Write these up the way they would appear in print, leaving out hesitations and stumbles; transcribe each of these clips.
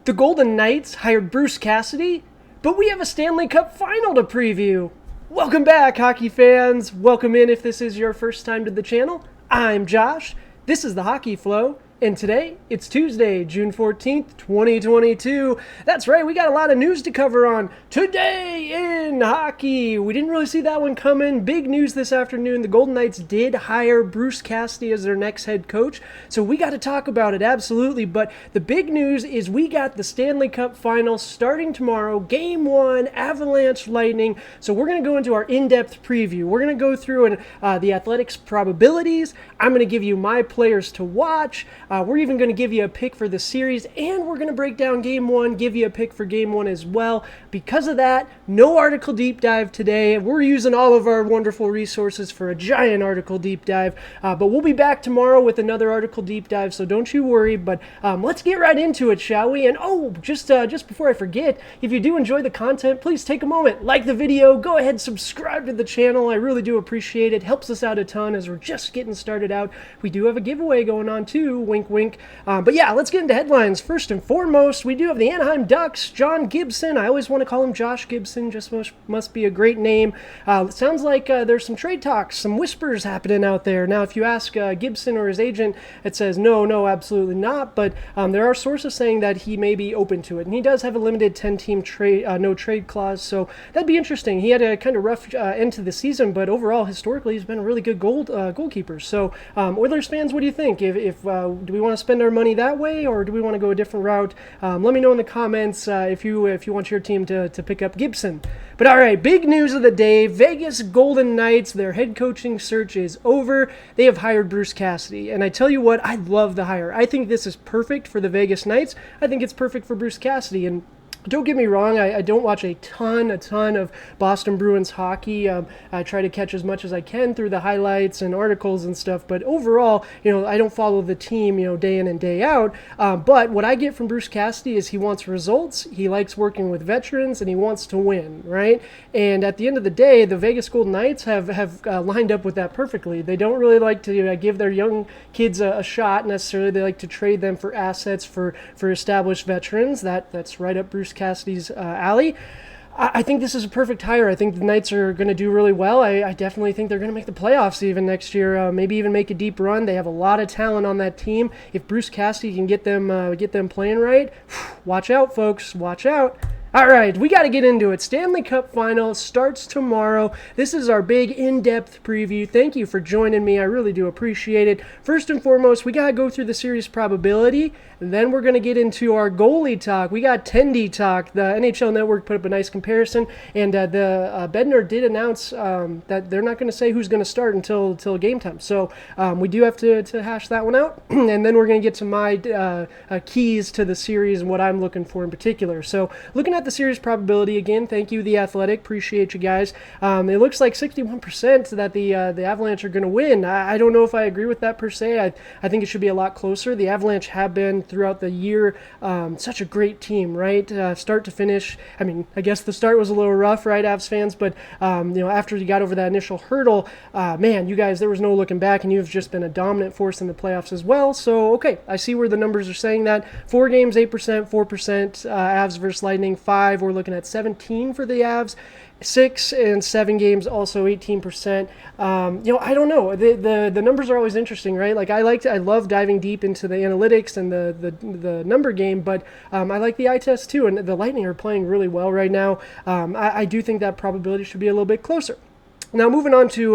The Golden Knights hired Bruce Cassidy, but we have a Stanley Cup Final to preview. Welcome back, hockey fans. Welcome in if this is your first time to the channel. I'm Josh. This is the Hockey Flow. And today, it's Tuesday, June 14th, 2022. That's right, we got a lot of news to cover on Today in Hockey. We didn't really see that one coming. Big news this afternoon. The Golden Knights did hire Bruce Cassidy as their next head coach. So we got to talk about it, absolutely. But the big news is we got the Stanley Cup Finals starting tomorrow. Game 1, Avalanche Lightning. So we're going to go into our in-depth preview. We're going to go through the Athletics probabilities. I'm going to give you my players to watch. We're even going to give you a pick for the series, and we're going to break down Game 1, give you a pick for Game 1 as well. Because of that, no article deep dive today. We're using all of our wonderful resources for a giant article deep dive, but we'll be back tomorrow with another article deep dive, so don't you worry. But let's get right into it, shall we? And just before I forget, if you do enjoy the content, please take a moment, like the video, go ahead, subscribe to the channel. I really do appreciate it. Helps us out a ton as we're just getting started out. We do have a giveaway going on too. Wink, wink. But yeah, let's get into headlines. First and foremost, we do have the Anaheim Ducks, John Gibson. I always want to call him Josh Gibson, just must be a great name. Sounds like there's some trade talks, some whispers happening out there. Now, if you ask Gibson or his agent, it says no, absolutely not. But there are sources saying that he may be open to it. And he does have a limited 10-team no trade clause, so that'd be interesting. He had a kind of rough end to the season, but overall, historically, he's been a really good goalkeeper. So, Oilers fans, what do you think? Do we want to spend our money that way, or do we want to go a different route? Let me know in the comments if you want your team to pick up Gibson. But all right, big news of the day. Vegas Golden Knights, their head coaching search is over. They have hired Bruce Cassidy. And I tell you what, I love the hire. I think this is perfect for the Vegas Knights. I think it's perfect for Bruce Cassidy. And don't get me wrong, I don't watch a ton of Boston Bruins hockey. I try to catch as much as I can through the highlights and articles and stuff. But overall, I don't follow the team, day in and day out. But what I get from Bruce Cassidy is he wants results, he likes working with veterans, and he wants to win, right? And at the end of the day, the Vegas Golden Knights have lined up with that perfectly. They don't really like to give their young kids a shot necessarily. They like to trade them for assets for established veterans. That's right up Bruce Cassidy's alley. I think this is a perfect hire. I think the Knights are going to do really well. I definitely think they're going to make the playoffs even next year, maybe even make a deep run. They have a lot of talent on that team. If Bruce Cassidy can get them playing right, watch out, folks. Watch out. All right, we got to get into it. Stanley Cup Finals starts tomorrow. This is our big in-depth preview. Thank you for joining me. I really do appreciate it. First and foremost, we got to go through the series probability, and then we're going to get into our goalie talk. We got Tendy talk. The NHL Network put up a nice comparison, and the Bednar did announce that they're not going to say who's going to start until game time. So we do have to hash that one out, and then we're going to get to my keys to the series and what I'm looking for in particular. So looking at the series probability again, thank you, The Athletic. Appreciate you guys. It looks like 61% that the Avalanche are going to win. I don't know if I agree with that per se. I think it should be a lot closer. The Avalanche have been throughout the year such a great team, right? Start to finish. I mean, I guess the start was a little rough, right, Avs fans? But after you got over that initial hurdle, man, you guys, there was no looking back, and you've just been a dominant force in the playoffs as well. So, okay, I see where the numbers are saying that. 4 games, 8%, 4%. Avs versus Lightning, 5. We're looking at 17 for the Avs. 6 and 7 games, also 18%. I don't know. The numbers are always interesting, right? Like I love diving deep into the analytics and the number game, but I like the eye test too. And the Lightning are playing really well right now. I do think that probability should be a little bit closer. Now, moving on to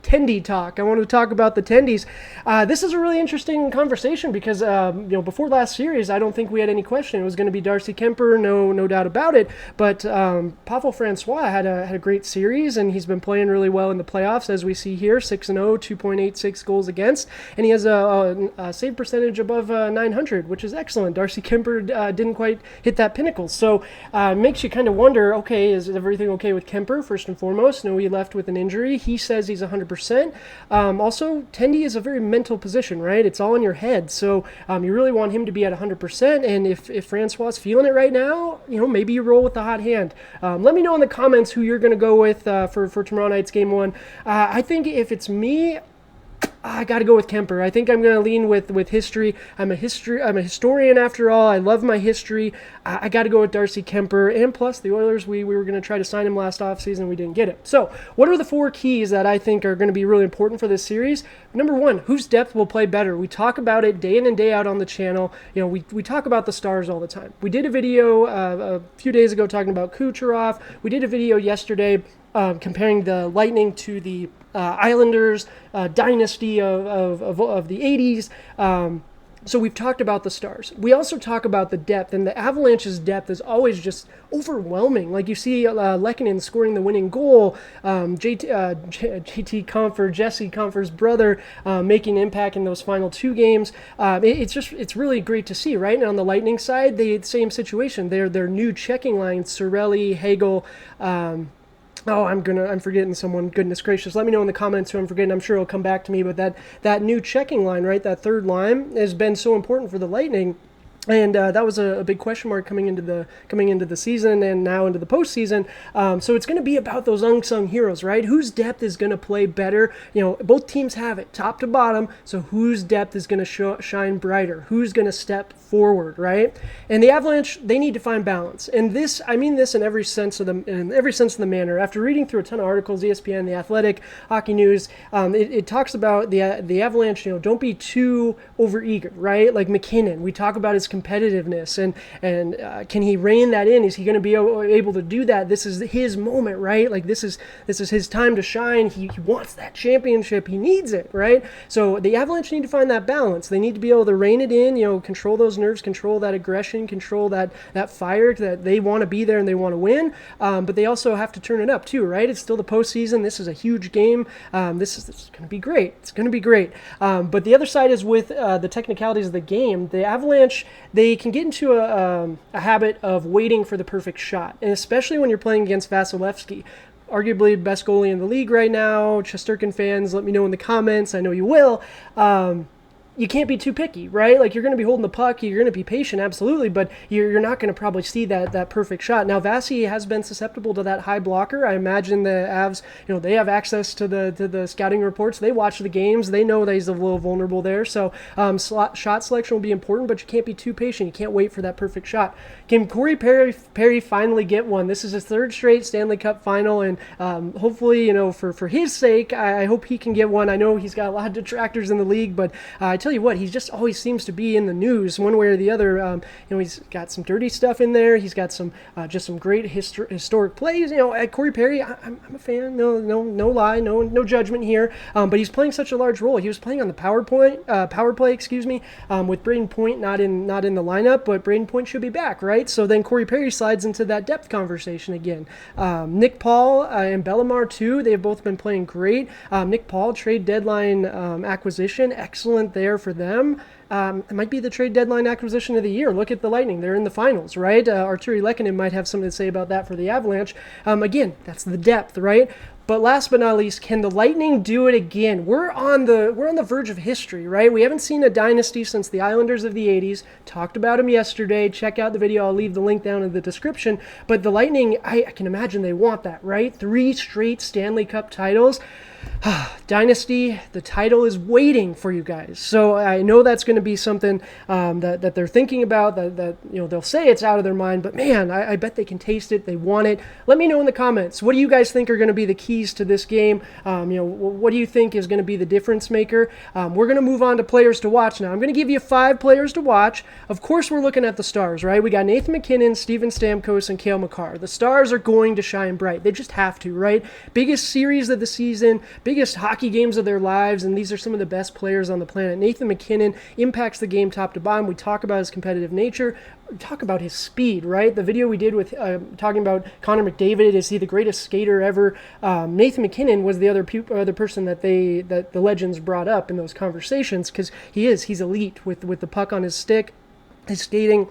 Tendy talk. I want to talk about the Tendies. This is a really interesting conversation because, before last series, I don't think we had any question. It was going to be Darcy Kemper, no doubt about it. But Pavel Francois had a great series, and he's been playing really well in the playoffs, as we see here, 6-0, 2.86 goals against, and he has a save percentage above 900, which is excellent. Darcy Kemper didn't quite hit that pinnacle. So it makes you kind of wonder, okay, is everything okay with Kemper, first and foremost? No, he left with an injury. He says he's 100%. Also, Tendy is a very mental position, right? It's all in your head. So you really want him to be at 100%. And if Francois is feeling it right now, maybe you roll with the hot hand. Let me know in the comments who you're going to go with for tomorrow night's game 1. I think if it's me, I got to go with Kemper. I think I'm going to lean with history. I'm a historian after all. I love my history. I got to go with Darcy Kemper. And plus, the Oilers, we were going to try to sign him last offseason. We didn't get it. So what are the 4 keys that I think are going to be really important for this series? Number 1, whose depth will play better? We talk about it day in and day out on the channel. We talk about the stars all the time. We did a video a few days ago talking about Kucherov. We did a video yesterday comparing the Lightning to the Islanders dynasty of the 80s. So we've talked about the stars. We also talk about the depth, and the Avalanche's depth is always just overwhelming. Like you see Lehkonen scoring the winning goal, Jesse Compher's brother, making an impact in those final 2 games. It's really great to see, right? And on the Lightning side, the same situation. Their new checking line, Cirelli, Hagel. I'm forgetting someone. Goodness gracious. Let me know in the comments who I'm forgetting. I'm sure it'll come back to me. But that new checking line, right, that third line has been so important for the Lightning. And that was a big question mark coming into the season and now into the postseason. So it's going to be about those unsung heroes, right? Whose depth is going to play better? Both teams have it, top to bottom. So whose depth is going to shine brighter? Who's going to step forward, right? And the Avalanche, they need to find balance. And this, I mean this in every sense of the manner. After reading through a ton of articles, ESPN, The Athletic, Hockey News, it talks about the Avalanche. Don't be too overeager, right? Like McKinnon, we talk about his competitiveness and can he rein that in? Is he going to be able to do that? This is his moment, right? Like this is his time to shine. He wants that championship. He needs it, right? So the Avalanche need to find that balance. They need to be able to rein it in, control those nerves, control that aggression, control that fire that they want to be there and they want to win. But they also have to turn it up too, right? It's still the postseason. This is a huge game. This is going to be great. It's going to be great. But the other side is with the technicalities of the game. The Avalanche, they can get into a habit of waiting for the perfect shot, and especially when you're playing against Vasilevsky, arguably the best goalie in the league right now. Shesterkin fans, let me know in the comments. I know you will. You can't be too picky, right? Like you're going to be holding the puck, you're going to be patient, absolutely, but you're not going to probably see that perfect shot. Now, Vasi has been susceptible to that high blocker. I imagine the Avs, they have access to the scouting reports. They watch the games. They know that he's a little vulnerable there. So shot selection will be important, but you can't be too patient. You can't wait for that perfect shot. Can Corey Perry finally get one? This is his 3rd straight Stanley Cup final, and hopefully, for his sake, I hope he can get one. I know he's got a lot of detractors in the league, but I tell you what, he just always seems to be in the news one way or the other. He's got some dirty stuff in there. He's got some just some great historic plays. At Corey Perry, I'm a fan. No lie, no judgment here. But he's playing such a large role. He was playing on the power play, with Braden Point not in the lineup, but Braden Point should be back, right? So then Corey Perry slides into that depth conversation again. Nick Paul and Bellemare too. They've both been playing great. Nick Paul, trade deadline acquisition, excellent there for them. It might be the trade deadline acquisition of the year. Look at the Lightning. They're in the finals, right? Arturi Lehkonen might have something to say about that for the Avalanche. Again, that's the depth, right? But last but not least, can the Lightning do it again? We're on the verge of history, right? We haven't seen a dynasty since the Islanders of the 80s. Talked about them yesterday. Check out the video. I'll leave the link down in the description. But the Lightning, I can imagine they want that, right? 3 straight Stanley Cup titles. Dynasty, the title is waiting for you guys. So I know that's going to be something that they're thinking about, that they'll say it's out of their mind, but man, I bet they can taste it. They want it. Let me know in the comments. What do you guys think are going to be the keys to this game? What do you think is going to be the difference maker? We're going to move on to players to watch now. I'm going to give you 5 players to watch. Of course, we're looking at the stars, right? We got Nathan MacKinnon, Steven Stamkos, and Cale Makar. The stars are going to shine bright. They just have to, right? Biggest series of the season, biggest hockey games of their lives, and these are some of the best players on the planet. Nathan MacKinnon impacts the game top to bottom. We talk about his competitive nature. We talk about his speed, right? The video we did with talking about Connor McDavid, is he the greatest skater ever? Nathan MacKinnon was the other person that the legends brought up in those conversations, because he's elite with the puck on his stick, his skating,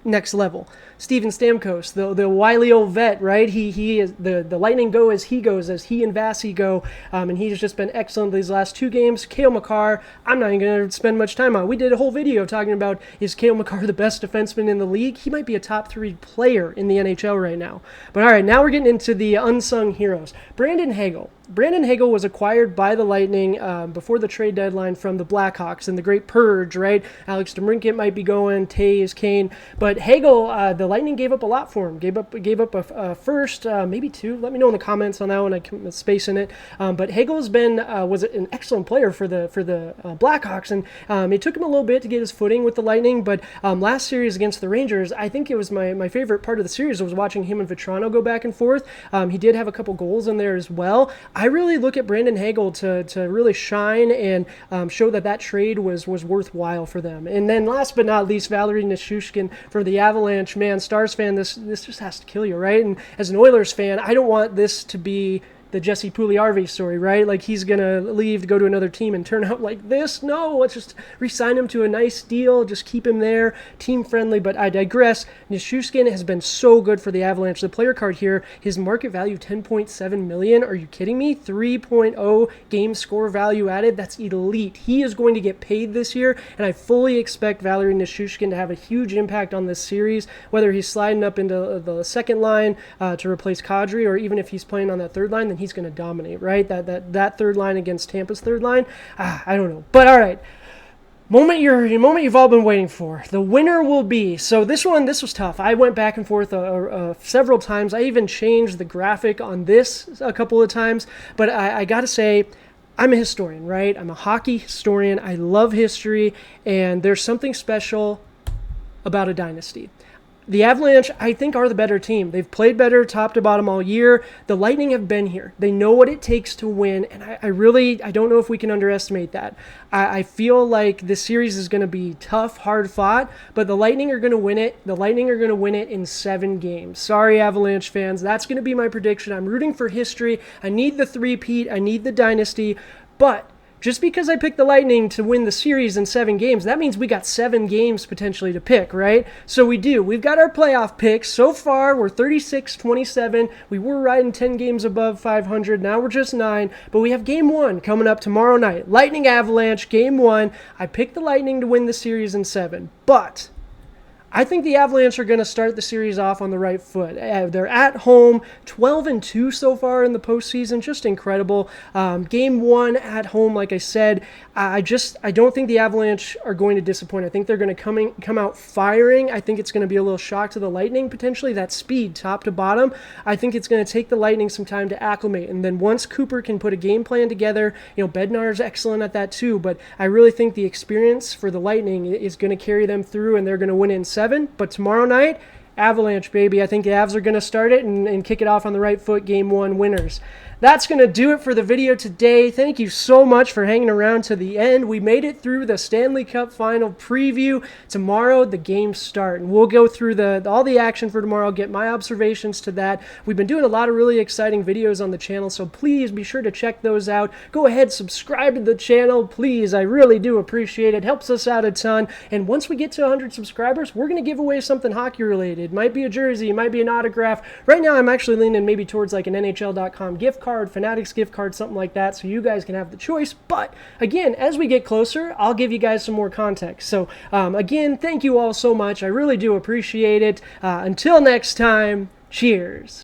next level. Steven Stamkos, the wily old vet, right? He is the Lightning go as he goes, as he and Vasi go, and he's just been excellent these last 2 games. Cale Makar, I'm not even going to spend much time on. We did a whole video talking about, is Cale Makar the best defenseman in the league? He might be a top 3 player in the NHL right now. But all right, now we're getting into the unsung heroes. Brandon Hagel. Brandon Hagel was acquired by the Lightning before the trade deadline from the Blackhawks and the Great Purge, right? Alex DeBrincat might be going, Taves, Kane, but Hagel, the Lightning gave up a lot for him. Gave up a first, maybe 2. Let me know in the comments on that one. I can space in it. But Hagel was an excellent player for the Blackhawks, and it took him a little bit to get his footing with the Lightning. But last series against the Rangers, I think it was my favorite part of the series was watching him and Vetrano go back and forth. He did have a couple goals in there as well. I really look at Brandon Hagel to really shine and show that trade was worthwhile for them. And then last but not least, Valeri Nichushkin for the Avalanche. Man, Stars fan, this just has to kill you, right? And as an Oilers fan, I don't want this to be the Jesse Puljujarvi story, right? Like he's going to leave to go to another team and turn out like this. No, let's just re-sign him to a nice deal. Just keep him there, team friendly. But I digress. Nichushkin has been so good for the Avalanche. The player card here, his market value $10.7 million. Are you kidding me? 3.0 game score value added. That's elite. He is going to get paid this year, and I fully expect Valeri Nichushkin to have a huge impact on this series, whether he's sliding up into the second line to replace Kadri, or even if he's playing on that third line, then he's going to dominate, right? That third line against Tampa's third line, I don't know. But all right, moment you've all been waiting for. The winner will be. So this was tough. I went back and forth several times. I even changed the graphic on this a couple of times. But I got to say, I'm a historian, right? I'm a hockey historian. I love history, and there's something special about a dynasty. The Avalanche, I think, are the better team. They've played better top to bottom all year. The Lightning have been here. They know what it takes to win, and I don't know if we can underestimate that. I feel like this series is going to be tough, hard fought, but the Lightning are going to win it. The Lightning are going to win it in 7 games. Sorry, Avalanche fans. That's going to be my prediction. I'm rooting for history. I need the three-peat. I need the dynasty, but just because I picked the Lightning to win the series in 7 games, that means we got 7 games potentially to pick, right? So we do. We've got our playoff picks. So far, we're 36-27. We were riding 10 games above 500. Now we're just 9. But we have Game 1 coming up tomorrow night. Lightning Avalanche, Game 1. I picked the Lightning to win the series in 7. But I think the Avalanche are going to start the series off on the right foot. They're at home, 12-2 so far in the postseason, just incredible. Game 1 at home, like I said, I don't think the Avalanche are going to disappoint. I think they're going to come out firing. I think it's going to be a little shock to the Lightning, potentially, that speed top to bottom. I think it's going to take the Lightning some time to acclimate. And then once Cooper can put a game plan together, Bednar's excellent at that too, but I really think the experience for the Lightning is going to carry them through, and they're going to win in 7. But tomorrow night, Avalanche, baby. I think the Avs are going to start it and kick it off on the right foot. Game 1 winners. That's going to do it for the video today. Thank you so much for hanging around to the end. We made it through the Stanley Cup Final preview. Tomorrow, the games start, and we'll go through all the action for tomorrow, get my observations to that. We've been doing a lot of really exciting videos on the channel, so please be sure to check those out. Go ahead, subscribe to the channel, please. I really do appreciate it. Helps us out a ton. And once we get to 100 subscribers, we're going to give away something hockey-related. It might be a jersey, it might be an autograph. Right now, I'm actually leaning maybe towards like an NHL.com gift card, Fanatics gift card, something like that, so you guys can have the choice. But again, as we get closer, I'll give you guys some more context. So again, thank you all so much. I really do appreciate it. Until next time, cheers.